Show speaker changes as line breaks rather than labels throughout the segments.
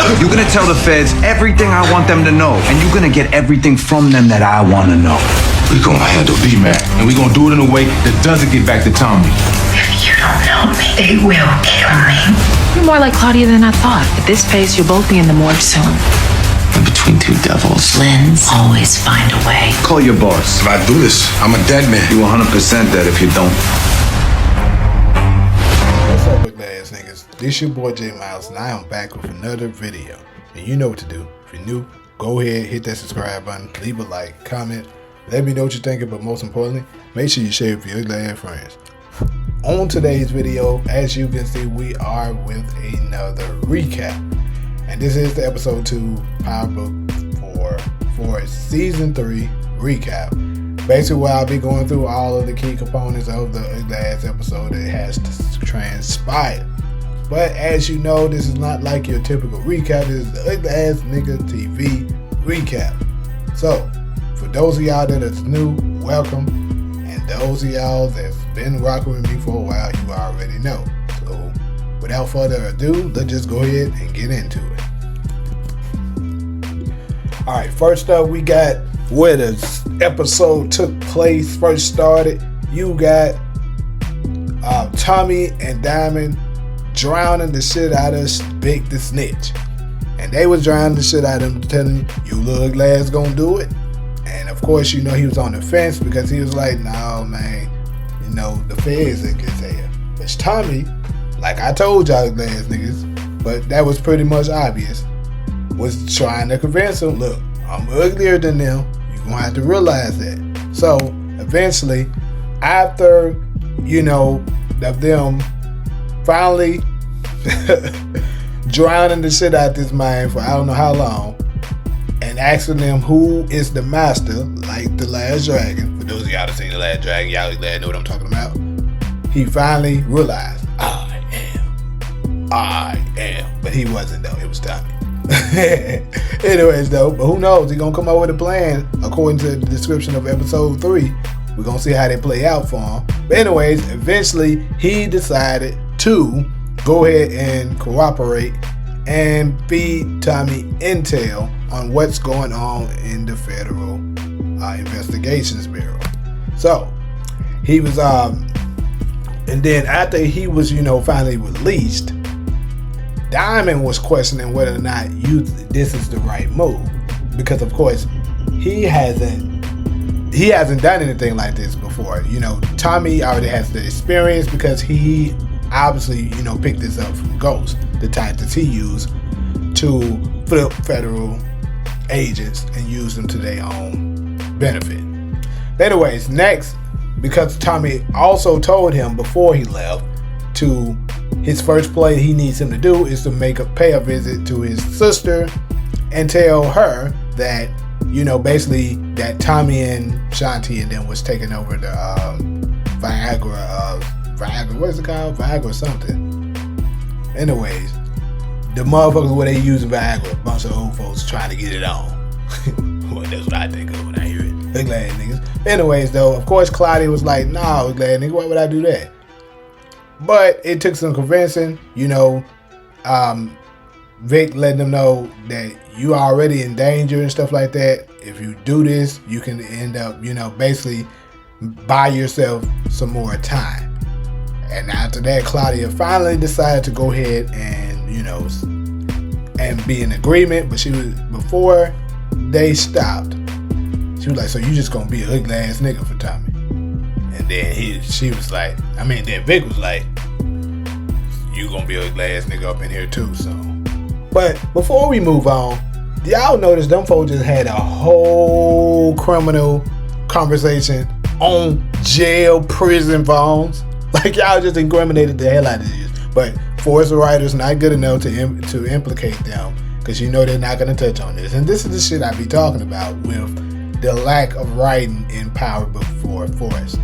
You're gonna tell the feds everything I want them to know, and you're gonna get everything from them that I want to know.
We gonna handle B-Mac, and we gonna do it in a way that doesn't get back to Tommy.
If you don't know me, they will kill me.
You're more like Claudia than I thought. At this pace, you'll both be in the morgue soon.
And between two devils.
Lynn's always find a way.
Call your boss.
If I do this, I'm a dead man.
You 100% dead if you don't.
What's up, Uglyazzninjatv niggas? This your boy J Miles, and I am back with another video. And you know what to do. If you're new, go ahead, hit that subscribe button, leave a like, comment, let me know what you're thinking, but most importantly, make sure you share it with your ugly ass friends. On today's video, as you can see, we are with another recap. And this is the episode 2 Power Book for season 3 recap. Basically, where I'll be going through all of the key components of the last episode that has transpired. But as you know, this is not like your typical recap. This is the Uglyazzninjatv recap. So, for those of y'all that is new, welcome. And those of y'all that's been rocking with me for a while, you already know. So, without further ado, let's just go ahead and get into it. Alright, first up, we got where the episode took place, first started. You got Tommy and Diamond drowning the shit out of Vic the Snitch. And they was drowning the shit out of him, telling him, you little glass gonna do it. And of course, you know, he was on the fence because he was like, no, man, you know, the feds ain't gonna tell you. But Tommy, like I told y'all glass niggas, but that was pretty much obvious, was trying to convince him, look, I'm uglier than them. You're gonna have to realize that. So eventually, after, you know, of them finally drowning the shit out this man for I don't know how long, and asking them who is the master, like the Last Dragon. For those of y'all that seen the Last Dragon, y'all glad know what I'm talking about. He finally realized, I am. But he wasn't though, it was Tommy. Anyways though, but who knows, he gonna come up with a plan according to the description of episode 3. We're gonna see how they play out for him. But anyways, eventually he decided to go ahead and cooperate and feed Tommy intel on what's going on in the Federal Investigations Bureau. So he was and then after he was, you know, finally released, Diamond was questioning whether or not this is the right move, because of course he hasn't done anything like this before. You know, Tommy already has the experience because he obviously, you know, picked this up from Ghost, the tactics he used to flip federal agents and use them to their own benefit. Anyways, next, because Tommy also told him before he left to his first play he needs him to do is to pay a visit to his sister and tell her that, you know, basically that Tommy and Shanti and them was taking over the Viagra, what is it called? Viagra something. Anyways, the motherfuckers where they using Viagra, a bunch of old folks trying to get it on. Well, that's what I think of when I hear it. Glad niggas. Anyways though, of course Claudia was like, nah, glad nigga, why would I do that? But it took some convincing, you know. Vic letting them know that you are already in danger and stuff like that. If you do this, you can end up, you know, basically buy yourself some more time. And after that, Claudia finally decided to go ahead and, you know, and be in agreement. But before they stopped, she was like, so you just gonna be an ugly ass nigga for Tommy? And then she was like, then Vic was like, you gonna be an ugly ass nigga up in here too, so. But before we move on, y'all notice them folks just had a whole criminal conversation on jail prison phones. Like y'all just incriminated the hell out of these. But Force the writers not good enough to implicate them, because you know they're not gonna touch on this. And this is the shit I be talking about with the lack of writing in Power Book 4 Force.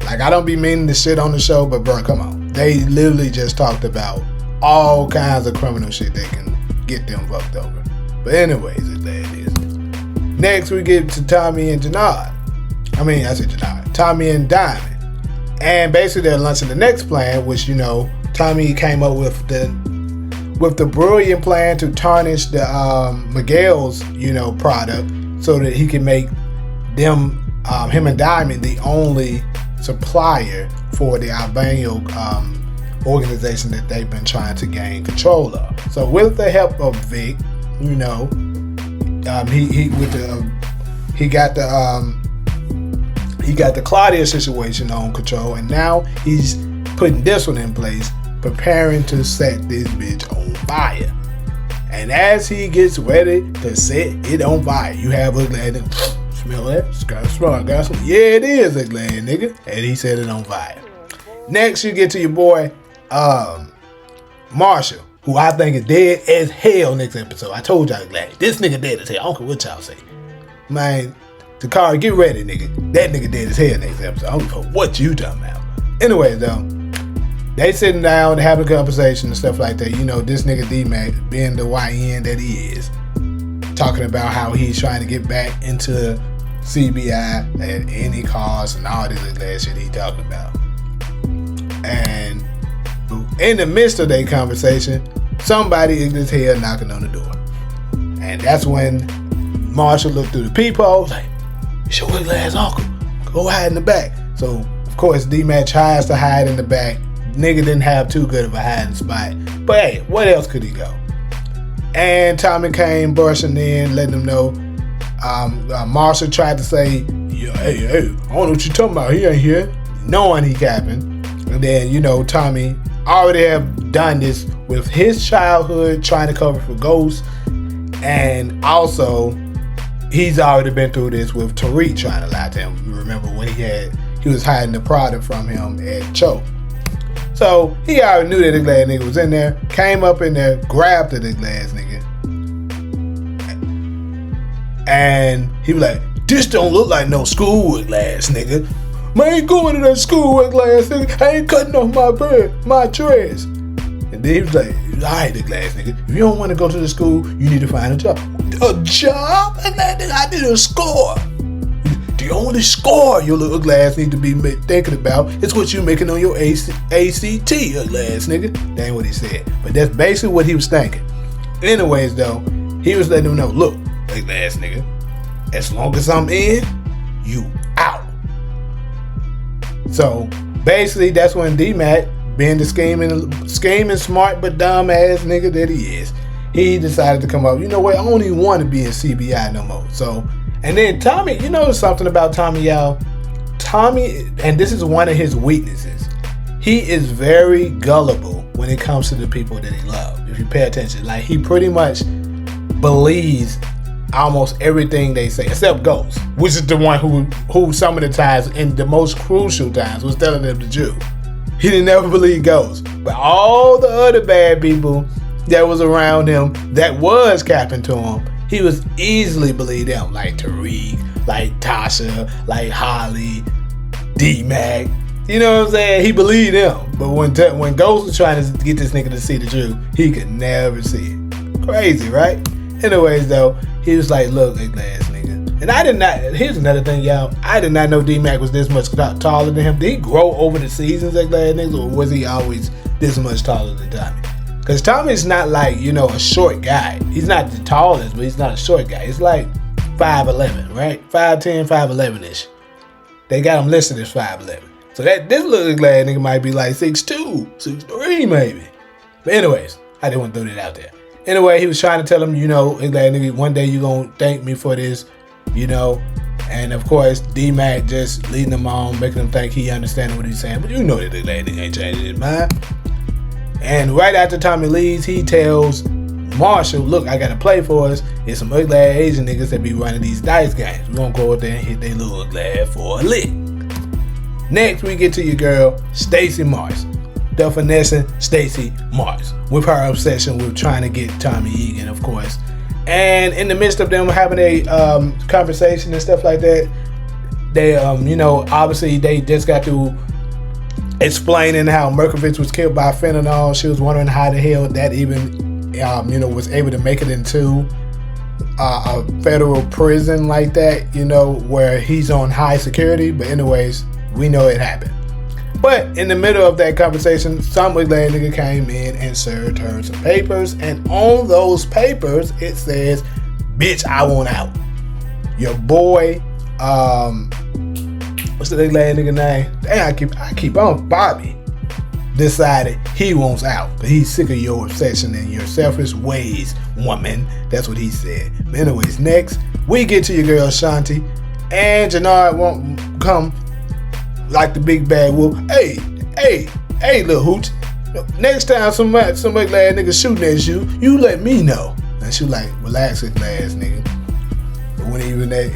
Like I don't be meaning to shit on the show, but bro, come on. They literally just talked about all kinds of criminal shit that can get them fucked over. But anyways, it's that it is. Next we get to Tommy and Jannard. Tommy and Diamond. And basically they're launching the next plan, which, you know, Tommy came up with with the brilliant plan to tarnish the Miguel's, product so that he can make them, him and Diamond, the only supplier for the albino organization that they've been trying to gain control of. So with the help of Vic, he got the Claudia situation on control, and now he's putting this one in place, preparing to set this bitch on fire. And as he gets ready to set it on fire, you have Uglyazzninjatv. Smell that? Got some. Yeah, it is Uglyazzninjatv, nigga. And he set it on fire. Next, you get to your boy, Marshall, who I think is dead as hell next episode. I told y'all, this nigga dead as hell. I don't care what y'all say. Man, Takari, get ready, nigga. That nigga dead as hell next episode. I don't know what you talking about. Anyway, though, they sitting down having a conversation and stuff like that. This nigga D-Mac, being the YN that he is, talking about how he's trying to get back into CBI at any cost and all this other shit he talking about. And in the midst of that conversation, somebody in this head knocking on the door. And that's when Marshall looked through the peephole, like, it's your ugly ass uncle. Go hide in the back. So, of course, D-Mac tries to hide in the back. Nigga didn't have too good of a hiding spot. But hey, what else could he go? And Tommy came bursting in, letting him know. Marshall tried to say, hey, I don't know what you talking about. He ain't here. Knowing he capping. And then, Tommy already have done this with his childhood, trying to cover for ghosts. And also, he's already been through this with Tariq trying to lie to him. You remember when he was hiding the product from him at Cho. So he already knew that the glass nigga was in there, came up in there, grabbed the glass nigga. And he was like, this don't look like no school glass nigga. Man, I ain't going to that school glass nigga. I ain't cutting off my dreads. And then he was like, alright, the glass nigga. If you don't want to go to the school, you need to find a job. A job? And I did a score. The only score your little glass need to be thinking about is what you making on your ACT, glass nigga. That ain't what he said. But that's basically what he was thinking. Anyways, though, he was letting him know, look, glass nigga, as long as I'm in, you out. So, basically, that's when D-Mac, being the scheming smart but dumb ass nigga that he is, he decided to come up, you know what, I don't even want to be in CBI no more. So, and then Tommy, something about Tommy, y'all. Tommy, and this is one of his weaknesses, he is very gullible when it comes to the people that he loves. If you pay attention, like, he pretty much believes almost everything they say, except Ghost, which is the one who some of the times, in the most crucial times, was telling them the truth. He didn't ever believe Ghost. But all the other bad people that was around him that was capping to him, he was easily believe them, like Tariq, like Tasha, like Holly, D-Mac. You know what I'm saying? He believed them. But when Ghost was trying to get this nigga to see the truth, he could never see it. Crazy, right? Anyways, though, he was like, look, glass nigga. And I did not, here's another thing, y'all. I did not know D-Mac was this much taller than him. Did he grow over the seasons, glass niggas, or was he always this much taller than Tommy? Because Tommy's not like, a short guy. He's not the tallest, but he's not a short guy. He's like 5'11", right? 5'10", 5'11"-ish. They got him listed as 5'11". So this little glass nigga might be like 6'2", 6'3", maybe. But anyways, I didn't want to throw that out there. Anyway, he was trying to tell him, glass nigga, one day you gonna thank me for this, And of course, D-Mac just leading him on, making him think he understands what he's saying. But that the glass nigga ain't changing his mind. And right after Tommy leaves, he tells Marshall, look, I got a play for us. It's some ugly ass Asian niggas that be running these dice games. We're gonna go out there and hit their little ugly ass for a lick. Next, we get to your girl, Stacey Mars. The finessing Stacey Mars, with her obsession with trying to get Tommy Egan, of course. And in the midst of them having a conversation and stuff like that, they, obviously they just got through explaining how Merkovich was killed by fentanyl. She was wondering how the hell that even, was able to make it into a federal prison like that, where he's on high security. But anyways, we know it happened. But in the middle of that conversation, some ugly ass nigga came in and served her some papers. And on those papers, it says, bitch, I want out. Your boy, what's the ugly ass nigga name? Damn, I keep on. Bobby decided he wants out. But he's sick of your obsession and your selfish ways, woman. That's what he said. But anyways, next, we get to your girl Shanti. And Jannard won't come like the big bad wolf. Hey, little hoot. Next time some ugly ass nigga shooting at you, you let me know. And she like, relax, ugly ass nigga. It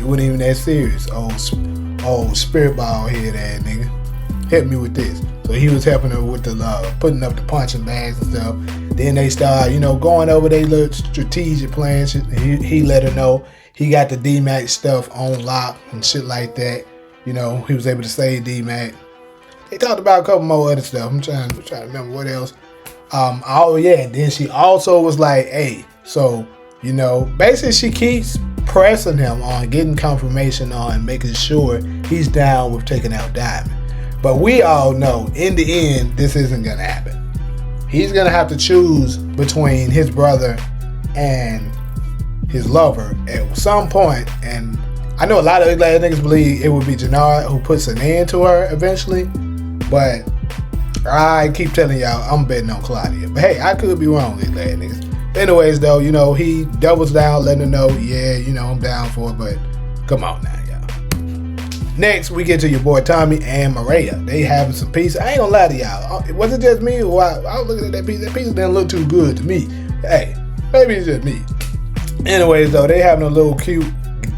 wasn't even that serious. Old spirit ball head ass nigga. Help me with this. So he was helping her with the putting up the punching bags and stuff. Then they start, going over their little strategic plans. He let her know he got the D-Mac stuff on lock and shit like that. He was able to save D-Mac. They talked about a couple more other stuff. I'm trying to remember what else. Then she also was like, hey, so, basically she keeps pressing him on getting confirmation on making sure he's down with taking out Diamond. But we all know, in the end, this isn't going to happen. He's going to have to choose between his brother and his lover at some point. And I know a lot of ugly ass niggas believe it would be Jannard who puts an end to her eventually. But I keep telling y'all, I'm betting on Claudia. But hey, I could be wrong, ugly ass niggas. Anyways, though, he doubles down, letting her know, yeah, I'm down for it. But come on now, y'all. Next, we get to your boy Tommy and Maria. They having some pizza. I ain't gonna lie to y'all. Was it just me or I was looking at that pizza? That pizza didn't look too good to me. Hey, maybe it's just me. Anyways, though, they having a little cute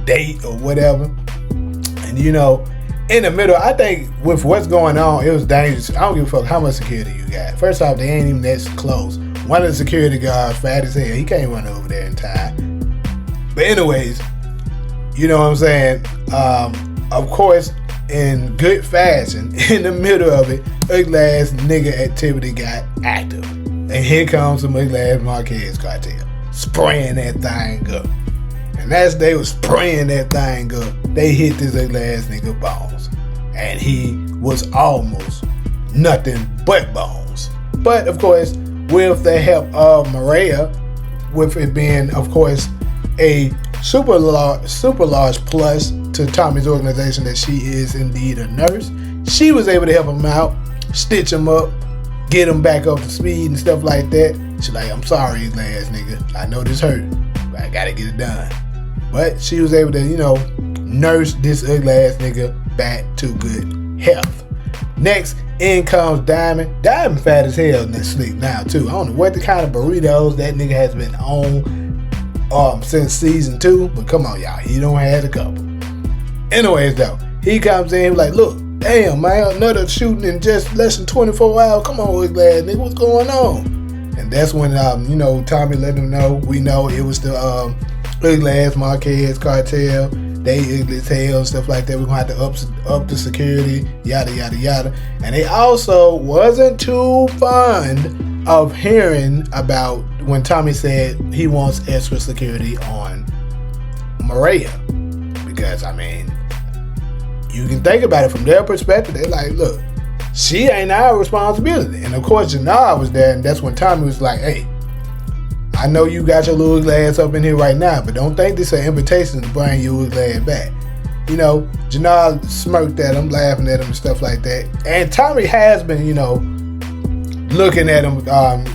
date or whatever. And, in the middle, I think with what's going on, it was dangerous. I don't give a fuck how much security you got. First off, they ain't even that close. One of the security guards, fat as hell, he can't run over there in time. But anyways, you know what I'm saying? Of course, in good fashion, in the middle of it, ugly ass nigga activity got active. And here comes some ugly ass Marquez cartel, spraying that thing up. And as they was spraying that thing up, they hit this ugly ass nigga bones. And he was almost nothing but bones. But of course, with the help of Maria, with it being, of course, a super large plus to Tommy's organization that she is indeed a nurse, she was able to help him out, stitch him up, get him back up to speed and stuff like that. She's like, I'm sorry, ugly ass nigga. I know this hurt, but I gotta get it done. But she was able to, nurse this ugly ass nigga back to good health. Next, in comes Diamond. Diamond fat as hell and sleep now too. I don't know what the kind of burritos that nigga has been on since season 2, but come on y'all, he don't have a couple. Anyways though, he comes in like, look, damn man, another shooting in just less than 24 hours. Come on, ugly ass nigga, what's going on? And that's when Tommy let him know. We know it was the ugly ass Marquez cartel. They ugly as hell and stuff like that. We're gonna have to up the security, yada yada yada. And they also wasn't too fond of hearing about when Tommy said he wants extra security on Maria. Because you can think about it from their perspective. They're like, look, she ain't our responsibility. And of course Jannard was there, and that's when Tommy was like, hey, I know you got your little ugly ass up in here right now, but don't think this is an invitation to bring your ugly ass back. Jannard smirked at him, laughing at him and stuff like that. And Tommy has been, looking at him, kind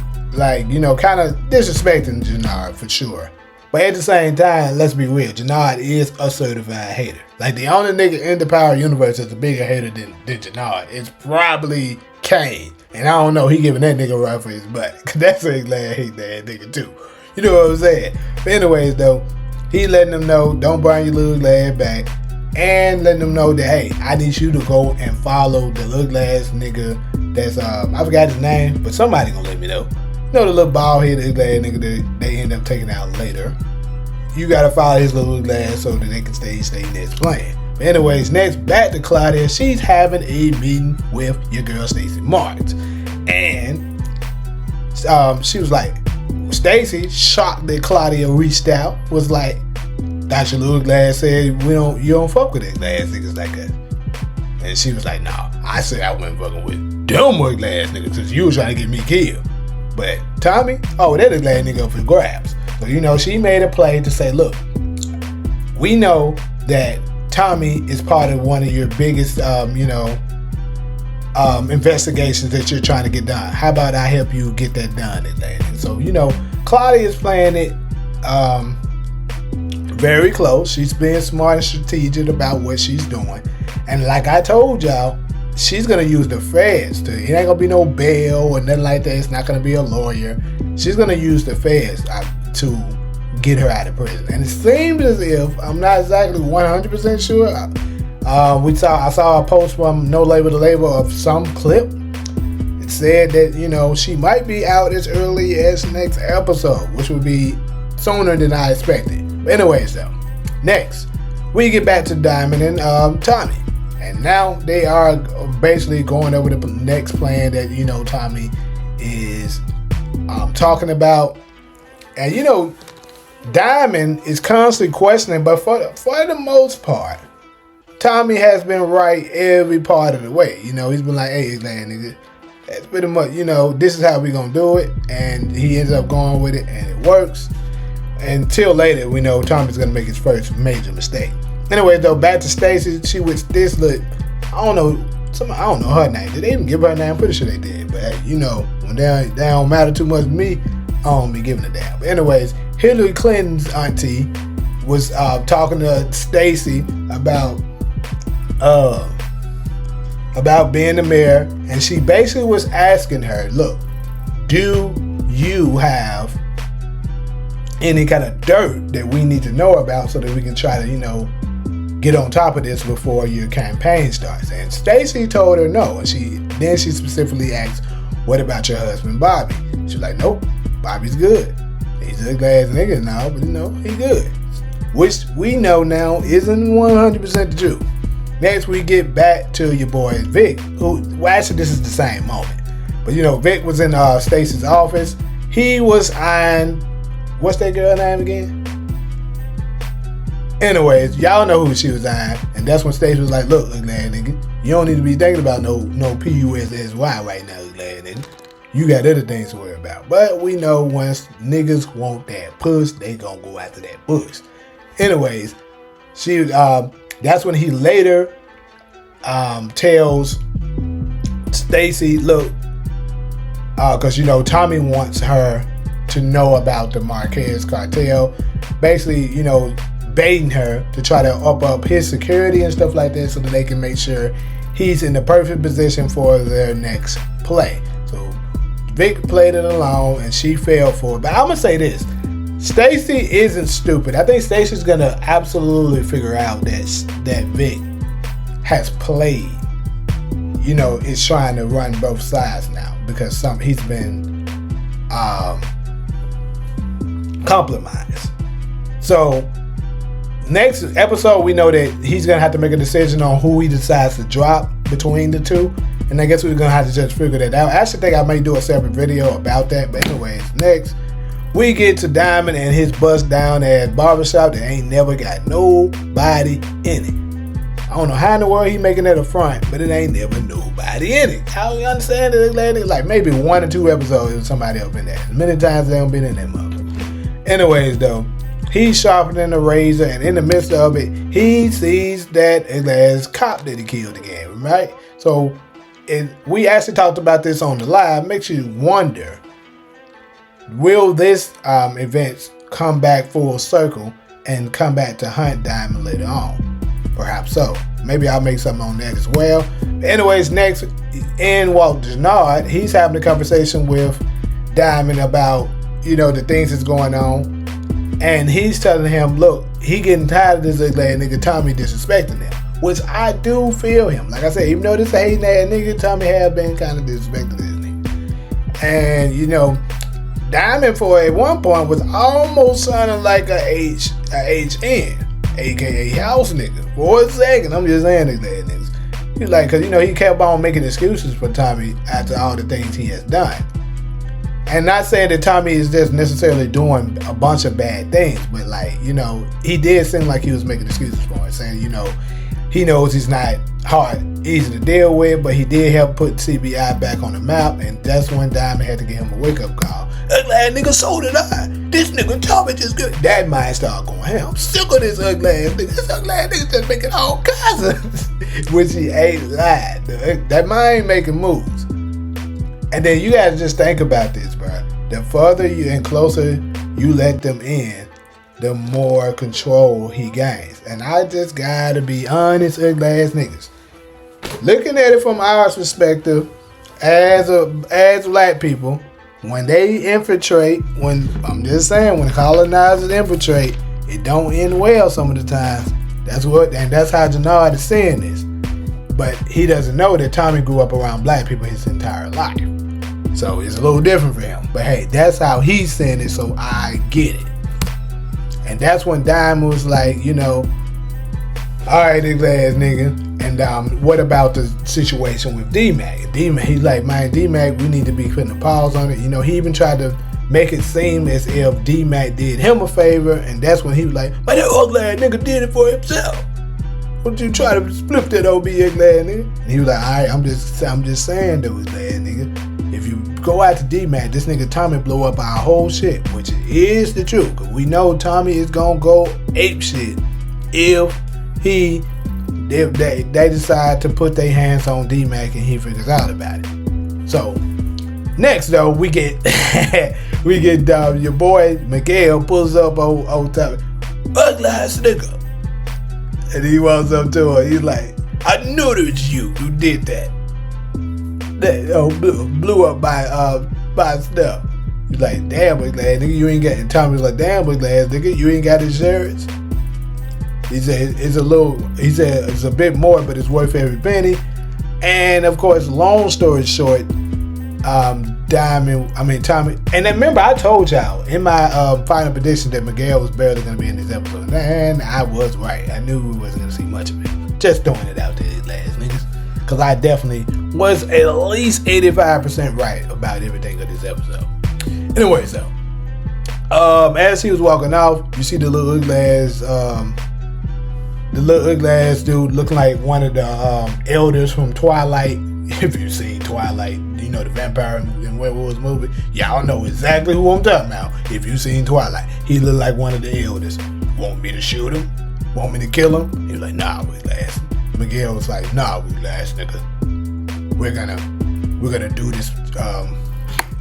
of disrespecting Jannard for sure. But at the same time, let's be real, Jannard is a certified hater. Like, the only nigga in the Power Universe that's a bigger hater than Jannard is probably Kane. And I don't know, he giving that nigga a run for his butt. Cause that's a glad hate that nigga too. You know what I'm saying? But anyways though, he letting them know, don't bring your little ass back. And letting them know that, hey, I need you to go and follow the little ass nigga that's, I forgot his name, but somebody gonna let me know. The little bald headed ugly ass nigga that they end up taking out later. You gotta follow his little ugly ass so that they can stay next playing. But anyways, next, back to Claudia. She's having a meeting with your girl Stacey Marks. And she was like, Stacey, shocked that Claudia reached out, was like, Dr. Lil Glass said, you don't fuck with that glass niggas like that. And she was like, nah, I said I wasn't fucking with dumb ugly ass niggas because you was trying to get me killed. But Tommy, that ugly ass nigga up for grabs. So, she made a play to say, look, we know that Tommy is part of one of your biggest, investigations that you're trying to get done. How about I help you get that done? And so, Claudia is playing it very close. She's being smart and strategic about what she's doing. And like I told y'all, she's going to use the feds. It ain't going to be no bail or nothing like that. It's not going to be a lawyer. She's going to use the feds to get her out of prison. And it seems as if, I'm not exactly 100% sure, I saw a post from No Label to Label of some clip. It said that, she might be out as early as next episode, which would be sooner than I expected. But anyways, though, next, we get back to Diamond and Tommy. And now they are basically going over the next plan that, Tommy is talking about. And, Diamond is constantly questioning, but for the most part, Tommy has been right every part of the way. He's been like, hey, nigga, that's pretty much, this is how we gonna do it. And he ends up going with it, and it works. Until later, we know Tommy's gonna make his first major mistake. Anyway, though, back to Stacy. She with this look, I don't know her name. Did they even give her a name? I'm pretty sure they did. But hey, when they don't matter too much to me, I don't be giving a damn. But anyways, Hillary Clinton's auntie was talking to Stacy about being the mayor, and she basically was asking her, look, do you have any kind of dirt that we need to know about so that we can try to, get on top of this before your campaign starts? And Stacy told her no. And she specifically asked, what about your husband, Bobby? She's like, nope, Bobby's good. He's a glass nigga now, but he good. Which we know now isn't 100% the truth. Next, we get back to your boy Vic, actually this is the same moment. But Vic was in Stacy's office. He was eyeing, what's that girl name again? Anyways, y'all know who she was eyeing. And that's when Stacy was like, look, ugly ass nigga, you don't need to be thinking about no PUSSY right now, ugly ass nigga. You got other things to worry about. But we know once niggas want that push, they gonna go after that push. Anyways, that's when he later tells Stacy, look, because Tommy wants her to know about the Marquez cartel, basically, baiting her to try to up his security and stuff like that so that they can make sure he's in the perfect position for their next play. So Vic played it alone and she fell for it. But I'm gonna say this, Stacy isn't stupid. I think Stacy's gonna absolutely figure out that Vic has played, is trying to run both sides now because he's been compromised. So next episode, we know that he's gonna have to make a decision on who he decides to drop between the two, and I guess we're gonna have to just figure that out. I actually think I may do a separate video about that. But anyways, next we get to Diamond and his bust down at barbershop that ain't never got nobody in it. I don't know how in the world he making that a front, but it ain't never nobody in it. How you understand it? Like maybe 1 or 2 episodes with somebody up in there. As many times they don't been in that motherfucker. Anyways, though, he's sharpening a razor, and in the midst of it, he sees that last cop that he killed again, right? So we actually talked about this on the live. Makes you wonder, will this event come back full circle and come back to hunt Diamond later on? Perhaps so. Maybe I'll make something on that as well. Anyways, next, in Walt Denard, he's having a conversation with Diamond about, the things that's going on. And he's telling him, look, he getting tired of this ugly ass nigga Tommy disrespecting him. Which I do feel him. Like I said, even though this a hating ass nigga, Tommy has been kind of disrespecting this nigga. And, Diamond at one point was almost sounding like a HN, aka house nigga. For a second, I'm just saying this ass niggas. He's like, because, he kept on making excuses for Tommy after all the things he has done. And not saying that Tommy is just necessarily doing a bunch of bad things, but he did seem like he was making excuses for it, saying, he knows he's not easy to deal with, but he did help put CBI back on the map, and that's when Diamond had to give him a wake-up call. Ugly ass nigga, so did I. This nigga Tommy just good. That mind started going, hey, I'm sick of this ugly ass nigga. This ugly ass nigga just making all kinds of which he ain't lied. That mind making moves. And then you gotta just think about this, bro. The further you and closer you let them in, the more control he gains. And I just gotta be honest, ugly ass niggas. Looking at it from our perspective, as black people, when they infiltrate, when colonizers infiltrate, it don't end well some of the times. That's how Jannard is saying this. But he doesn't know that Tommy grew up around black people his entire life. So it's a little different for him. But hey, that's how he's saying it, so I get it. And that's when Diamond was like, all right, this ass nigga. And what about the situation with D-Mac? D-Mac, he's like, man, D-Mac, we need to be putting a pause on it. He even tried to make it seem as if D-Mac did him a favor, and that's when he was like, man, that ugly ass nigga did it for himself. Don't you try to split that OB ugly ass nigga? And he was like, all right, I'm just saying that was bad, nigga. If you go out to D-Mac, this nigga Tommy blow up our whole shit, which is the truth. Cause we know Tommy is gonna go ape shit if they decide to put their hands on D-Mac and he figures out about it. So next though, we get your boy Miguel pulls up on top, ugly ass nigga, and he walks up to her. He's like, I knew it was you who did that. Blew up by stuff. He's like, damn, ugly ass nigga, you ain't got. And Tommy's like, damn, ugly ass nigga, you ain't got insurance. He said it's a bit more, but it's worth every penny. And of course, long story short, Tommy. And then remember, I told y'all in my final prediction that Miguel was barely going to be in this episode, and I was right. I knew we wasn't going to see much of it. Just throwing it out there, last niggas, because I definitely was at least 85% right about everything of this episode. Anyway, so as he was walking off, you see the little ugly ass dude looking like one of the elders from Twilight. If you've seen Twilight, the vampire and werewolves movie, y'all know exactly who I'm talking about. If you've seen Twilight, he looked like one of the elders. Want me to shoot him? Want me to kill him? He was like, nah, we last. Miguel was like, nah, we last, nigga. We're gonna do this.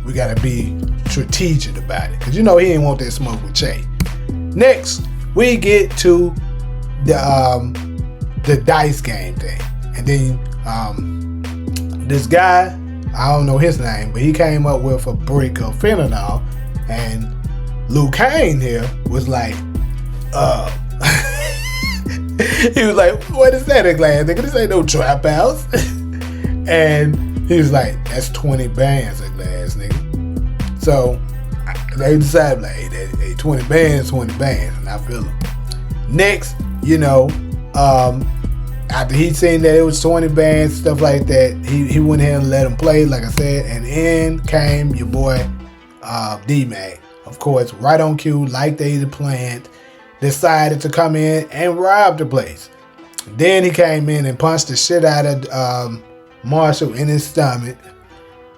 We gotta be strategic about it, cause he ain't want that smoke with Che. Next, we get to the dice game thing, and then this guy, I don't know his name, but he came up with a brick of fentanyl, and Luke Kane here was like, he was like, what is that, Glad nigga? This ain't no trap house. And he was like, that's 20 bands, Glad nigga. So they decided, like, hey, 20 bands, and I feel them. Next, after he seen that it was 20 bands, stuff like that, he went ahead and let him play, like I said, and in came your boy D-Mac. Of course, right on cue, like they had planned, decided to come in and rob the place. Then he came in and punched the shit out of Marshall in his stomach,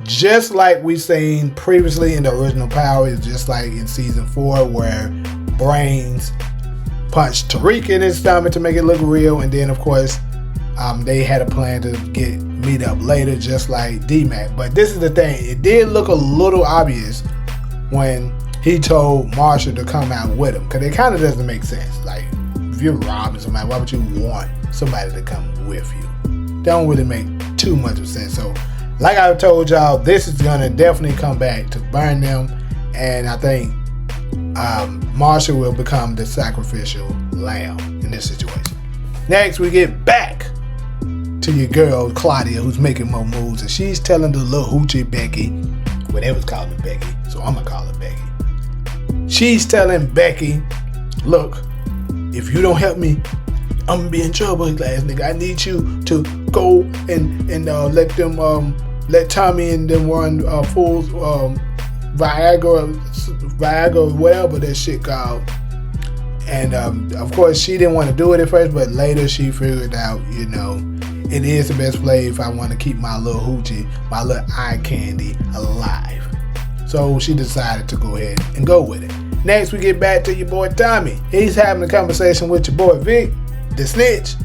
just like we seen previously in the original Power, just like in season 4 where Brains punched Tariq in his stomach to make it look real, and then of course they had a plan to meet up later, just like D-Mac. But this is the thing, it did look a little obvious when he told Marshall to come out with him, because it kind of doesn't make sense. Like, if you're robbing somebody, why would you want somebody to come with you? Don't really make too much of sense. So like I told y'all, this is gonna definitely come back to burn them, and I think Marshall will become the sacrificial lamb in this situation. Next, we get back to your girl Claudia, who's making more moves, and she's telling the little hoochie Becky, well, they was calling her Becky, so I'm gonna call her Becky. She's telling Becky, look, if you don't help me, I'm gonna be in trouble, ass nigga. I need you to go and let Tommy and them run full Viagra, whatever that shit called, And of course, she didn't want to do it at first, but later she figured out, you know, it is the best play if I want to keep my little hoochie, my little eye candy alive. So she decided to go ahead and go with it. Next, we get back to your boy Tommy. He's having a conversation with your boy Vic, the snitch.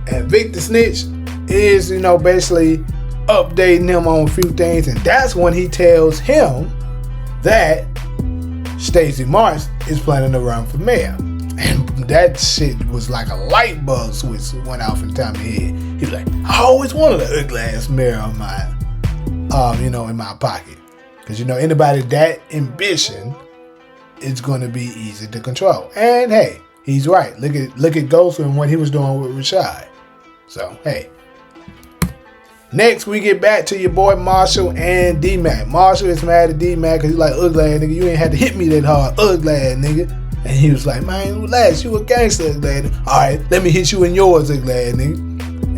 And Vic the snitch is, you know, basically updating him on a few things. And that's when he tells him that Stacey Marks is planning to run for mayor. And that shit was like a light bulb switch went off in Tommy's head. He was like, I always wanted an ugly ass mayor on my, you know, in my pocket. Because, you know, anybody that ambition, it's going to be easy to control. And hey, he's right. Look at Ghost and what he was doing with Rashad. So, hey. Next, we get back to your boy Marshall and D-Mac. Marshall is mad at D-Mac because he's like, ugly ass nigga, you ain't had to hit me that hard, ugly ass nigga. And he was like, man, relax, you a gangster, ugly ass nigga. Alright, let me hit you in yours, ugly ass nigga.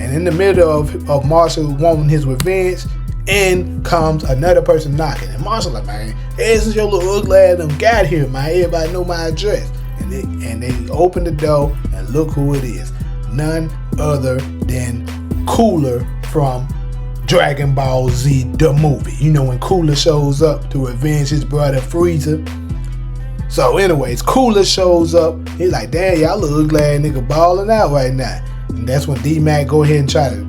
And in the middle of Marshall wanting his revenge, in comes another person knocking. And Marshall like, man, hey, this is your little ugly ass done got here, man. Everybody know my address. And they open the door and look who it is. None other than Cooler from Dragon Ball Z, the movie. You know when Cooler shows up to revenge his brother Frieza. So anyways, Cooler shows up. He's like, damn, y'all little ugly ass nigga balling out right now. And that's when D-Mac go ahead and try to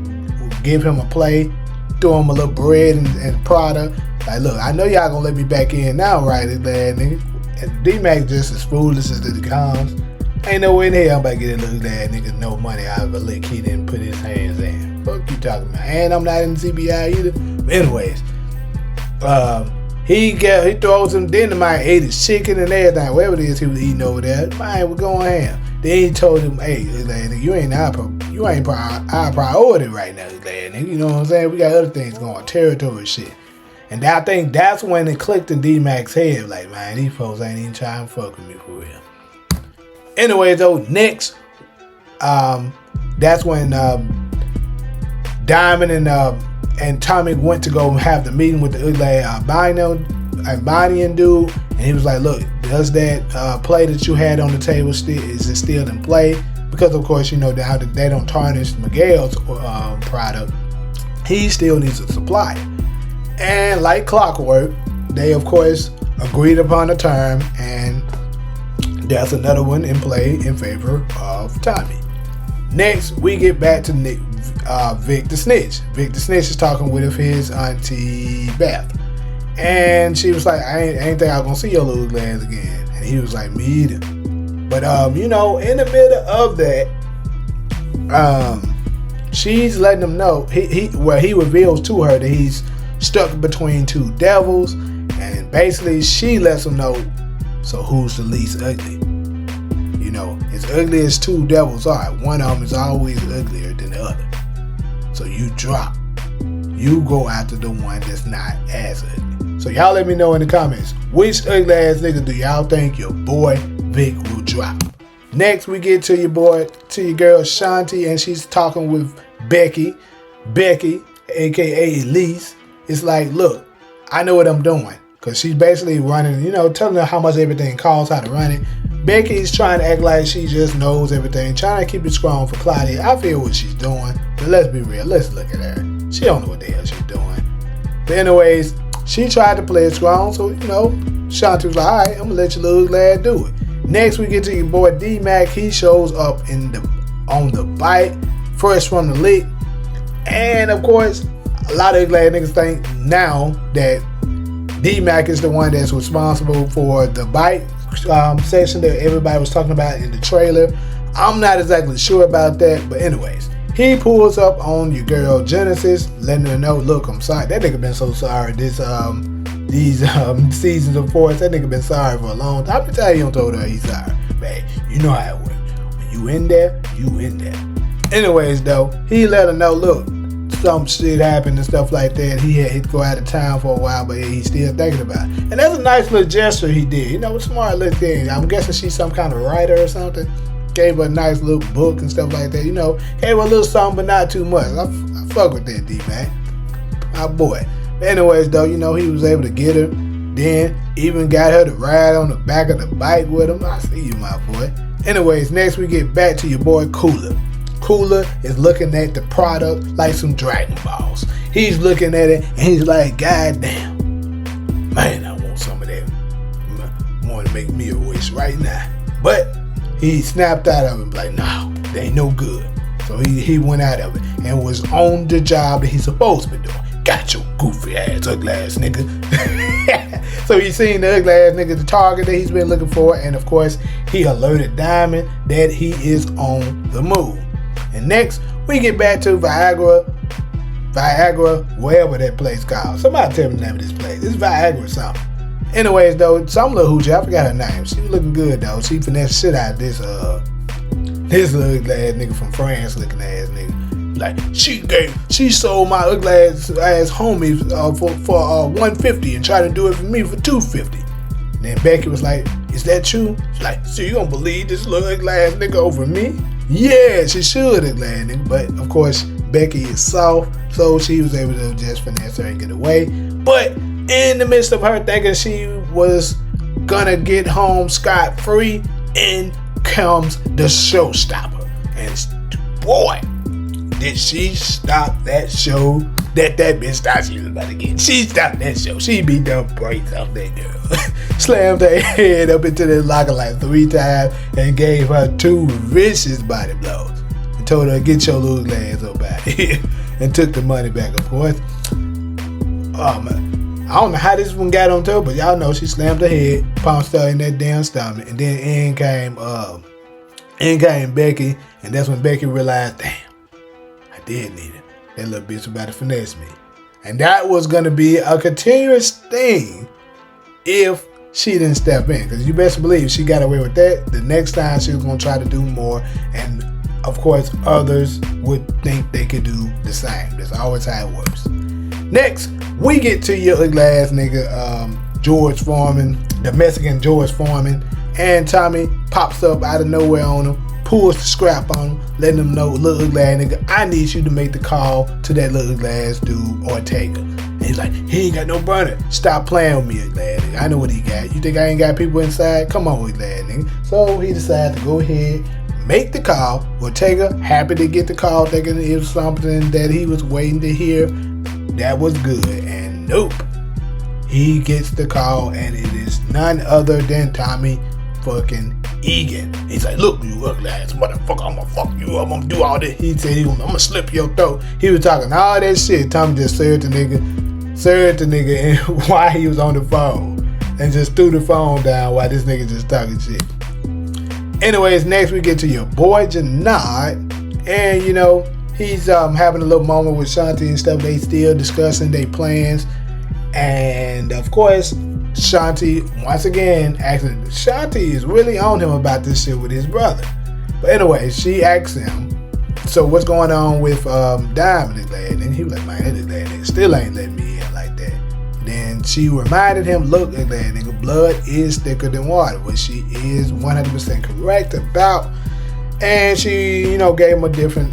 give him a play, throw him a little bread and product. Like, look, I know y'all gonna let me back in now, right, ugly ass nigga? And D-Mac just as foolish as it comes. Ain't no way in hell I'm about to get that little ass nigga no money out of a lick he didn't put his hands in. Fuck you talking about? And I'm not in the CBI either. But anyways, he throws him dynamite, ate his chicken and everything, whatever it is he was eating over there. Man, we're going ham. Then he told him, hey, nigga, you ain't our priority right now, nigga. You know what I'm saying? We got other things going, territory shit. And I think that's when it clicked in D-Mac's head, like, man, these folks ain't even trying to fuck with me for real. Anyways, though, next, that's when Diamond and Tommy went to go have the meeting with the ugly Albanian dude, and he was like, look, does that play that you had on the table is it still in play? Because of course, you know, now that they don't tarnish Miguel's product, he still needs a supplier. And like clockwork, they of course agreed upon a term, and that's another one in play in favor of Tommy. Next, we get back to Vic the Snitch. Vic the Snitch is talking with his auntie Beth. And she was like, I ain't think I was gonna see your little ass again. And he was like, me either. But you know, in the middle of that, she's letting him know, he reveals to her that he's stuck between two devils, and basically she lets him know, so who's the least ugly? You know, as ugly as two devils are, one of them is always uglier than the other. So you drop. You go after the one that's not as ugly. So y'all let me know in the comments, which ugly ass nigga do y'all think your boy Vic will drop? Next, we get to your girl Shanti, and she's talking with Becky, aka Elise. It's like, look, I know what I'm doing. Because she's basically running, you know, telling her how much everything costs, how to run it. Becky's trying to act like she just knows everything, trying to keep it strong for Claudia. I feel what she's doing, but let's be real. Let's look at her. She don't know what the hell she's doing. But anyways, she tried to play it strong, so, you know, Shanti was like, all right, I'm going to let your little lad do it. Next, we get to your boy D-Mac. He shows up on the bike, fresh from the lick. And, of course, a lot of glad niggas think now that D-Mac is the one that's responsible for the bike section that everybody was talking about in the trailer. I'm not exactly sure about that, but anyways, he pulls up on your girl Genesis, letting her know, look, I'm sorry. That nigga been so sorry these seasons of Force. That nigga been sorry for a long time. I can tell you don't told her he's sorry. Man, you know how it works. When you in there, you in there. Anyways, though, he let her know, look, some shit happened and stuff like that. He had to go out of town for a while, but he's still thinking about it. And that's a nice little gesture he did. You know, a smart little thing. I'm guessing she's some kind of writer or something. Gave her a nice little book and stuff like that. You know, gave her a little something, but not too much. I fuck with that, D-Mac. My boy. But anyways, though, you know, he was able to get her. Then even got her to ride on the back of the bike with him. I see you, my boy. Anyways, next we get back to your boy Cooler. Cooler is looking at the product like some Dragon Balls. He's looking at it and he's like, God damn, man, I want some of that. I want to make me a wish right now. But he snapped out of it like, no, they ain't no good. So he went out of it and was on the job that he's supposed to be doing. Got your goofy ass, ugly ass nigga. So he seen the ugly ass nigga, the target that he's been looking for, and of course he alerted Diamond that he is on the move. And next we get back to Viagra, wherever that place called. Somebody tell me the name of this place. It's Viagra or something. Anyways though, some little hoochie, I forgot her name. She was looking good though. She finessed shit out of this little ugly ass nigga from France looking ass nigga. Like she sold my ugly ass homie for $150 and tried to do it for me for $250. And then Becky was like, "Is that true?" She's like, "So you gonna believe this little ugly ass nigga over me?" Yeah, she should, ugly ass nigga. But of course Becky is soft, so she was able to just finesse her and get away. But in the midst of her thinking she was gonna get home scot-free, in comes the showstopper. And boy, did she stop that show that bitch thought she was about to get. She stopped that show. She beat the brakes off that girl. Slammed her head up into the locker like 3 times and gave her 2 vicious body blows. And told her, get your little ass up out of here. And took the money back, of course. Oh man, I don't know how this one got on top, but y'all know she slammed her head, pounced her in that damn stomach, and then in came Becky, and that's when Becky realized, damn, I did need it. That little bitch about to finesse me. And that was going to be a continuous thing if she didn't step in. Because you best believe she got away with that. The next time she was going to try to do more. And of course, others would think they could do the same. That's always how it works. Next, we get to your ugly ass nigga, George Foreman, the Mexican George Foreman. And Tommy pops up out of nowhere on him, pulls the scrap on him, letting him know, little ugly ass nigga, I need you to make the call to that little ugly ass dude, Ortega. And he's like, he ain't got no burner. Stop playing with me, ugly ass nigga. I know what he got. You think I ain't got people inside? Come on, ugly ass nigga. So he decided to go ahead, make the call. Ortega, happy to get the call, thinking it was something that he was waiting to hear. That was good. And nope. He gets the call, and it is none other than Tommy fucking Egan. He's like, look, you ugly ass motherfucker, I'm gonna fuck you up, I'm gonna do all this. He said, I'm gonna slip your throat. He was talking all that shit. Tommy just served the nigga and while he was on the phone, and just threw the phone down while this nigga just talking shit. Anyways, next we get to your boy Janad, and you know, he's having a little moment with Shanti and stuff. They still discussing their plans, and of course Shanti, once again, actually, Shanti is really on him about this shit with his brother. But anyway, she asks him, so what's going on with Diamond, this lad? And he was like, man, this lad nigga still ain't letting me in like that. Then she reminded him, look, this lad nigga, blood is thicker than water, which she is 100% correct about. And she, you know, gave him a different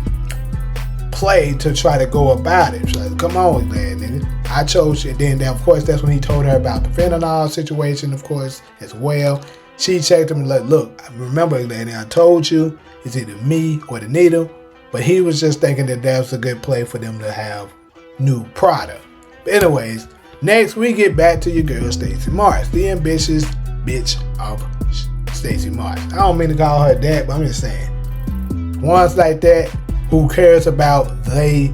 play to try to go about it. She's like, come on, man, nigga. I chose you. Then, of course, that's when he told her about the fentanyl situation, of course, as well. She checked him and like, look, remember, lady, I told you it's either me or the needle. But he was just thinking that was a good play for them to have new product. But anyways, next we get back to your girl, Stacey Morris, the ambitious bitch of Stacey Morris. I don't mean to call her that, but I'm just saying, ones like that who cares about they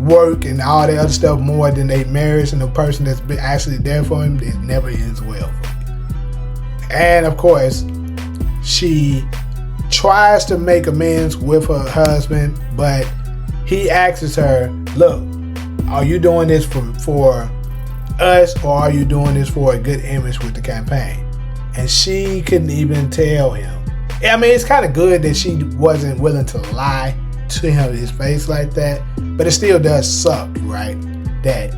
work and all that other stuff more than they marriage and the person that's been actually there for him, it never ends well for you. And of course, she tries to make amends with her husband, but he asks her, look, are you doing this for us, or are you doing this for a good image with the campaign? And she couldn't even tell him. I mean, it's kind of good that she wasn't willing to lie to him in his face like that, but it still does suck, right? That,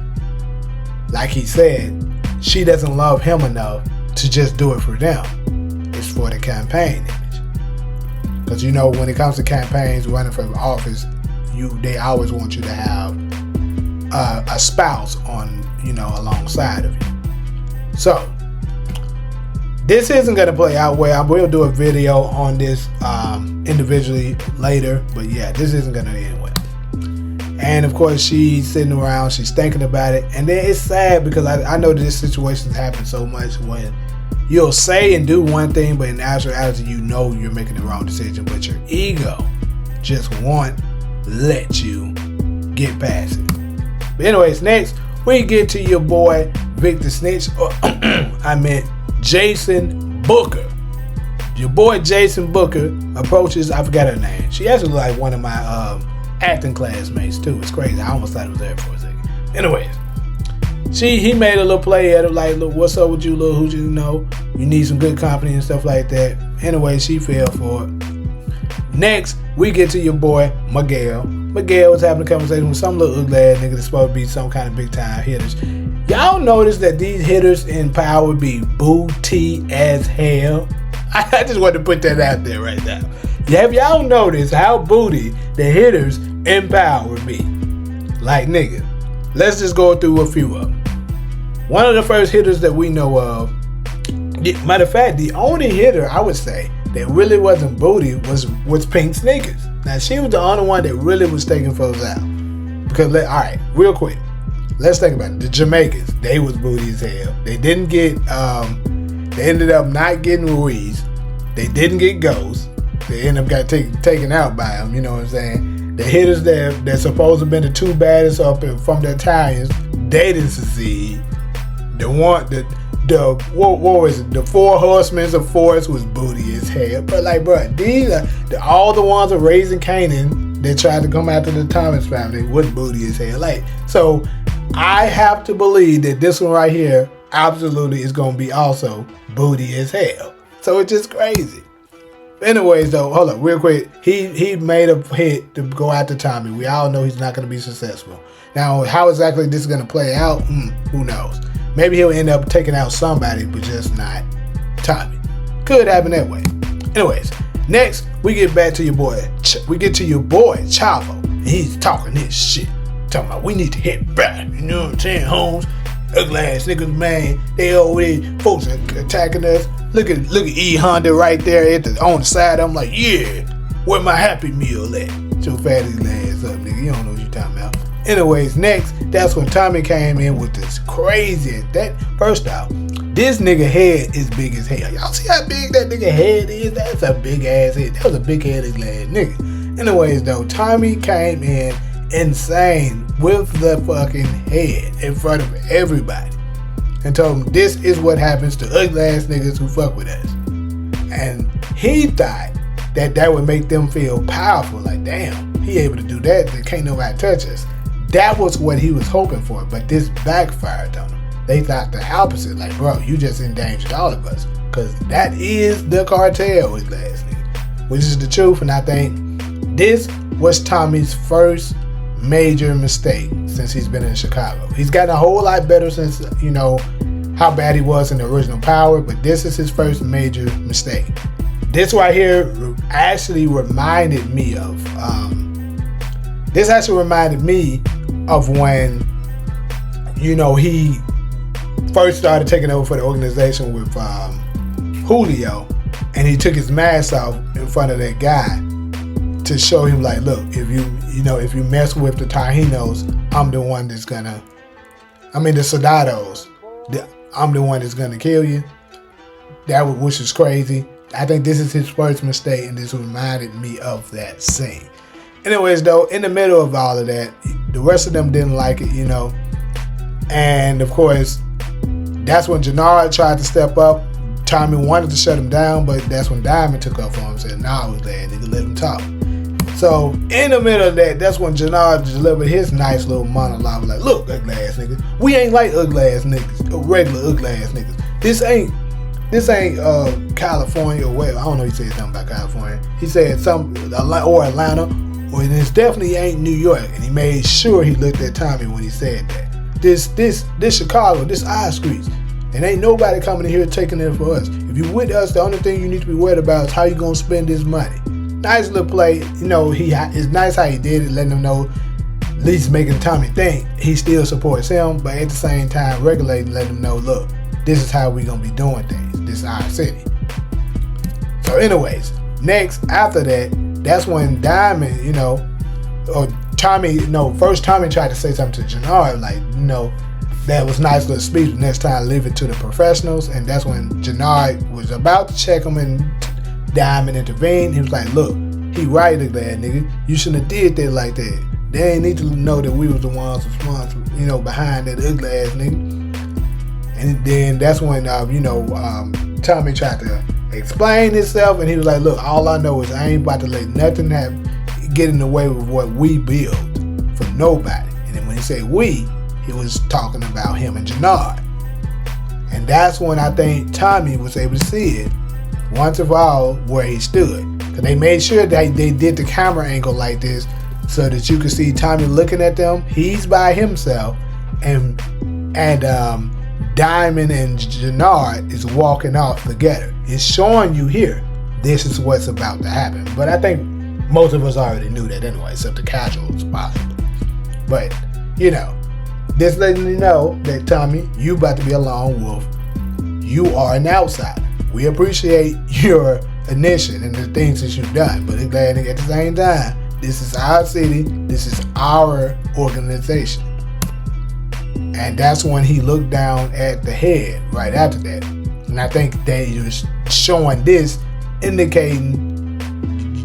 like he said, she doesn't love him enough to just do it for them. It's for the campaign image. Because you know, when it comes to campaigns running for office, they always want you to have a spouse on, you know, alongside of you. So, this isn't going to play out well. I will do a video on this individually later. But yeah, this isn't going to end well. And of course, she's sitting around. She's thinking about it. And then it's sad because I know that this situation happens so much when you'll say and do one thing, but in actuality, you know you're making the wrong decision. But your ego just won't let you get past it. But anyways, next, we get to your boy, Victor Snitch. I meant Jason Booker. Your boy Jason Booker approaches, I forgot her name. She actually looked like one of my acting classmates too. It's crazy. I almost thought it was there for a second. Anyways, he made a little play at it like, look, what's up with you, little hoochie? You know, you need some good company and stuff like that. Anyway, she fell for it. Next, we get to your boy Miguel. Miguel was having a conversation with some little ugly ass nigga that's supposed to be some kind of big time hitters. Y'all notice that these hitters in power be booty as hell? I just wanted to put that out there right now. Have y'all noticed how booty the hitters in power be? Like, nigga, let's just go through a few of them. One of the first hitters that we know of, matter of fact, the only hitter I would say that really wasn't booty was Pink Sneakers. Now, she was the only one that really was taking folks out. Because, alright, real quick, let's think about it. The Jamaicans, they was booty as hell. They didn't get, they ended up not getting Ruiz. They didn't get Ghost. They ended up got taken out by him, you know what I'm saying? The hitters that supposed to have been the two baddest up from the Italians, they didn't succeed. What was it? The Four Horsemen of Force was booty as hell. But like, bro, these are all the ones of Raising Canaan that tried to come after the Thomas family was booty as hell. Like, so I have to believe that this one right here absolutely is gonna be also booty as hell. So it's just crazy. Anyways, though, hold up, real quick. He made a hit to go after Tommy. We all know he's not going to be successful. Now, how exactly this is going to play out, who knows? Maybe he'll end up taking out somebody, but just not Tommy. Could happen that way. Anyways, next we get back to your boy. We get to your boy Chavo. And he's talking this shit, talking about we need to hit back. You know what I'm saying, Holmes? Ugly ass niggas, man. They always folks are attacking us. Look at E Honda right there on the side. I'm like, yeah, where my Happy Meal at? So fat his ass up, nigga. You don't know what you talking about. Anyways, next, that's when Tommy came in with this crazy. First off, this nigga head is big as hell. Y'all see how big that nigga head is? That's a big ass head. That was a big headed ass nigga. Anyways, though, Tommy came in insane with the fucking head in front of everybody and told him this is what happens to ugly ass niggas who fuck with us. And he thought that would make them feel powerful. Like, damn, he able to do that. They can't nobody touch us. That was what he was hoping for, but this backfired on him. They thought the opposite. Like, bro, you just endangered all of us. Because that is the cartel with last nigga. Which is the truth, and I think this was Tommy's first major mistake since he's been in Chicago. He's gotten a whole lot better since, you know, how bad he was in the original Power, but this is his first major mistake. This right here actually reminded me of when, you know, he first started taking over for the organization with Julio, and he took his mask off in front of that guy to show him, like, look, if you mess with the Tajinos, I'm the one that's gonna, the Soldados, I'm the one that's gonna kill you. Which is crazy. I think this is his first mistake, and this reminded me of that scene. Anyways, though, in the middle of all of that, the rest of them didn't like it, you know. And of course, that's when Jannard tried to step up. Tommy wanted to shut him down, but that's when Diamond took up for him and said, nah, I was there, nigga, let him talk. So, in the middle of that, that's when Jannard delivered his nice little monologue, like, look, ugly ass niggas, we ain't like ugly ass niggas, regular ugly ass niggas. This ain't California or whatever. I don't know if he said something about California. He said something, or Atlanta, or it definitely ain't New York. And he made sure he looked at Tommy when he said that. This Chicago, this our streets. And ain't nobody coming in here taking it for us. If you with us, the only thing you need to be worried about is how you gonna spend this money. Nice little play, you know. It's nice how he did it, letting them know, at least making Tommy think he still supports him, but at the same time regulating, letting him know, look, this is how we gonna be doing things. This is our city. So anyways, next after that, that's when Diamond, or Tommy, first Tommy tried to say something to Jannard, like, that was nice little speech, but next time leave it to the professionals. And that's when Jannard was about to check him and Diamond intervened. He was like, look, he right, that nigga. You shouldn't have did that like that. They ain't need to know that we was the ones responsible, behind that ugly ass nigga. And then that's when, Tommy tried to explain himself, and he was like, look, all I know is I ain't about to let nothing get in the way of what we build for nobody. And then when he said we, he was talking about him and Jannard. And that's when I think Tommy was able to see it once and for all where he stood. Because they made sure that they did the camera angle like this so that you could see Tommy looking at them. He's by himself, and Diamond and Jannard is walking off together. It's showing you here, this is what's about to happen. But I think most of us already knew that anyway, except the casuals possibly. But, this letting you know that Tommy, you about to be a lone wolf. You are an outsider. We appreciate your initiative and the things that you've done, but at the same time, this is our city, this is our organization. And that's when he looked down at the head right after that. And I think that he was showing this, indicating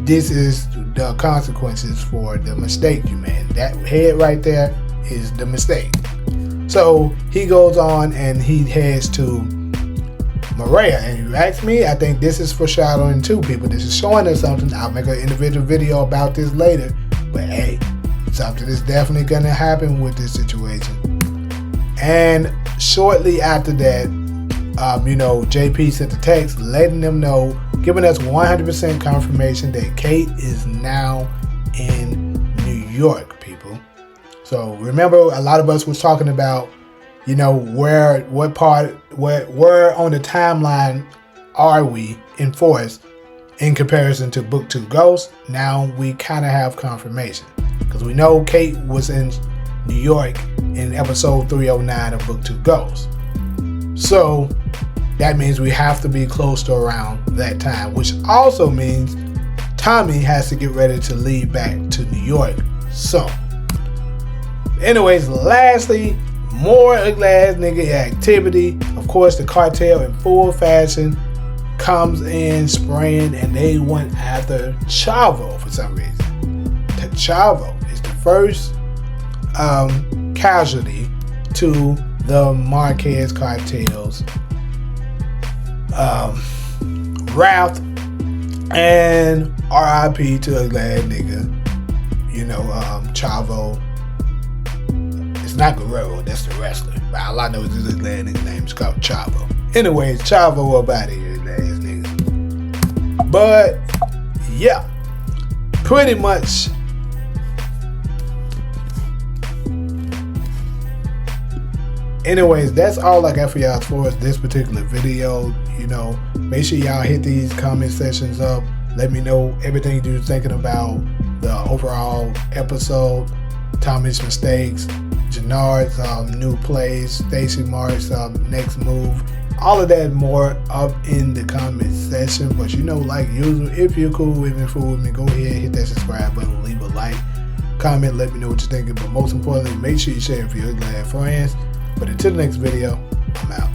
this is the consequences for the mistake you made. That head right there is the mistake. So he goes on and he heads to Maria. And you ask me, I think this is foreshadowing too, people. This is showing us something. I'll make an individual video about this later. But hey, something is definitely going to happen with this situation. And shortly after that, JP sent a text letting them know, giving us 100% confirmation that Kate is now in New York, people. So remember, a lot of us was talking about, where on the timeline are we in Force in comparison to Book 2 Ghost. Now we kind of have confirmation because we know Kate was in New York in episode 309 of Book 2 Ghost. So that means we have to be close to around that time, which also means Tommy has to get ready to leave back to New York soon. Anyways, lastly, more ugly ass nigga activity. Of course, the cartel in full fashion comes in spraying, and they went after Chavo for some reason. Chavo is the first casualty to the Marquez cartel's wrath, and RIP to ugly ass nigga. Chavo. It's not Guerrero, that's the wrestler. But all I know is this ugly ass nigga's name is called Chavo. Anyways, Chavo up out of here, ugly ass nigga. But yeah, pretty much. Anyways, that's all I got for y'all as far as this particular video. Make sure y'all hit these comment sections up. Let me know everything you're thinking about the overall episode, Tommy's mistakes, Jannard's new plays, Stacey Mark's next move. All of that more up in the comment section. But like usual, if you're cool with me, fool with me, go ahead, hit that subscribe button, leave a like, comment, let me know what you're thinking. But most importantly, make sure you share it for your ugly ass friends. But until the next video, I'm out.